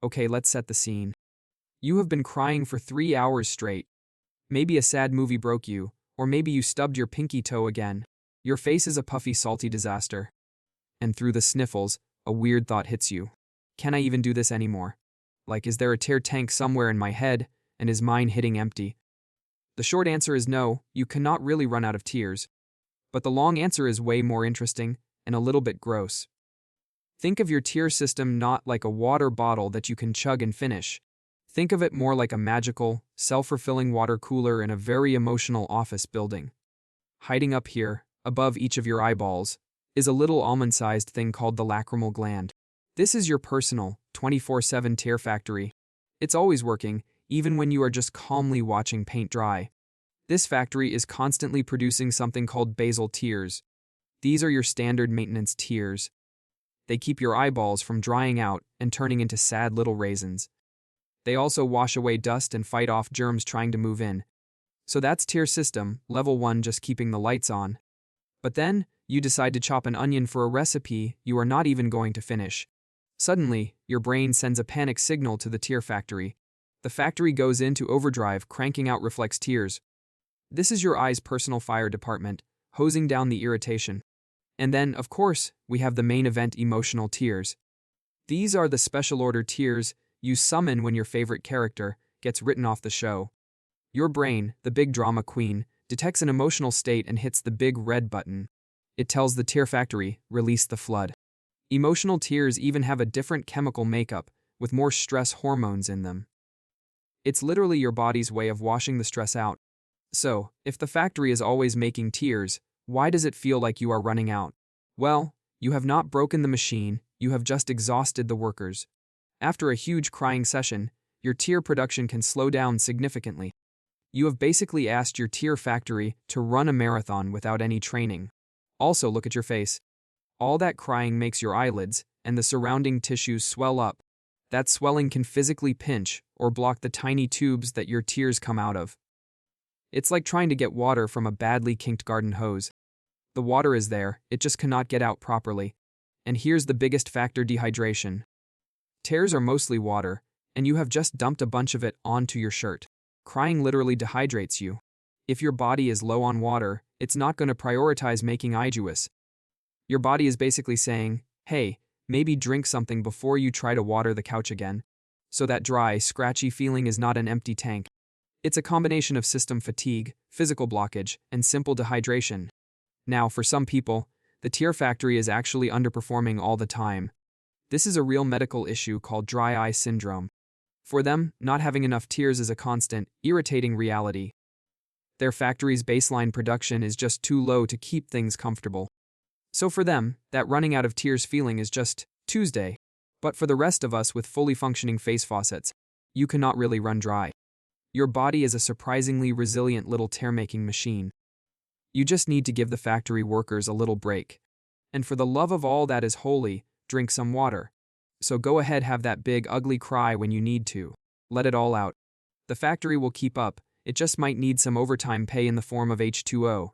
Okay, let's set the scene. You have been crying for 3 hours straight. Maybe a sad movie broke you, or maybe you stubbed your pinky toe again. Your face is a puffy, salty disaster. And through the sniffles, a weird thought hits you. Can I even do this anymore? Like, is there a tear tank somewhere in my head, and is mine hitting empty? The short answer is no, you cannot really run out of tears. But the long answer is way more interesting, and a little bit gross. Think of your tear system not like a water bottle that you can chug and finish. Think of it more like a magical, self-fulfilling water cooler in a very emotional office building. Hiding up here, above each of your eyeballs, is a little almond-sized thing called the lacrimal gland. This is your personal, 24/7 tear factory. It's always working, even when you are just calmly watching paint dry. This factory is constantly producing something called basal tears. These are your standard maintenance tears. They keep your eyeballs from drying out and turning into sad little raisins. They also wash away dust and fight off germs trying to move in. So that's tear system, level 1, just keeping the lights on. But then, you decide to chop an onion for a recipe you are not even going to finish. Suddenly, your brain sends a panic signal to the tear factory. The factory goes into overdrive, cranking out reflex tears. This is your eye's personal fire department, hosing down the irritation. And then, of course, we have the main event, emotional tears. These are the special order tears you summon when your favorite character gets written off the show. Your brain, the big drama queen, detects an emotional state and hits the big red button. It tells the tear factory, release the flood. Emotional tears even have a different chemical makeup, with more stress hormones in them. It's literally your body's way of washing the stress out. So, if the factory is always making tears, why does it feel like you are running out? Well, you have not broken the machine, you have just exhausted the workers. After a huge crying session, your tear production can slow down significantly. You have basically asked your tear factory to run a marathon without any training. Also, look at your face. All that crying makes your eyelids and the surrounding tissues swell up. That swelling can physically pinch or block the tiny tubes that your tears come out of. It's like trying to get water from a badly kinked garden hose. The water is there, it just cannot get out properly. And here's the biggest factor: dehydration. Tears are mostly water, and you have just dumped a bunch of it onto your shirt. Crying literally dehydrates you. If your body is low on water, it's not going to prioritize making eye juice. Your body is basically saying, hey, maybe drink something before you try to water the couch again. So that dry, scratchy feeling is not an empty tank. It's a combination of system fatigue, physical blockage, and simple dehydration. Now, for some people, the tear factory is actually underperforming all the time. This is a real medical issue called dry eye syndrome. For them, not having enough tears is a constant, irritating reality. Their factory's baseline production is just too low to keep things comfortable. So for them, that running out of tears feeling is just Tuesday. But for the rest of us with fully functioning face faucets, you cannot really run dry. Your body is a surprisingly resilient little tear-making machine. You just need to give the factory workers a little break. And for the love of all that is holy, drink some water. So go ahead, have that big, ugly cry when you need to. Let it all out. The factory will keep up, it just might need some overtime pay in the form of H2O.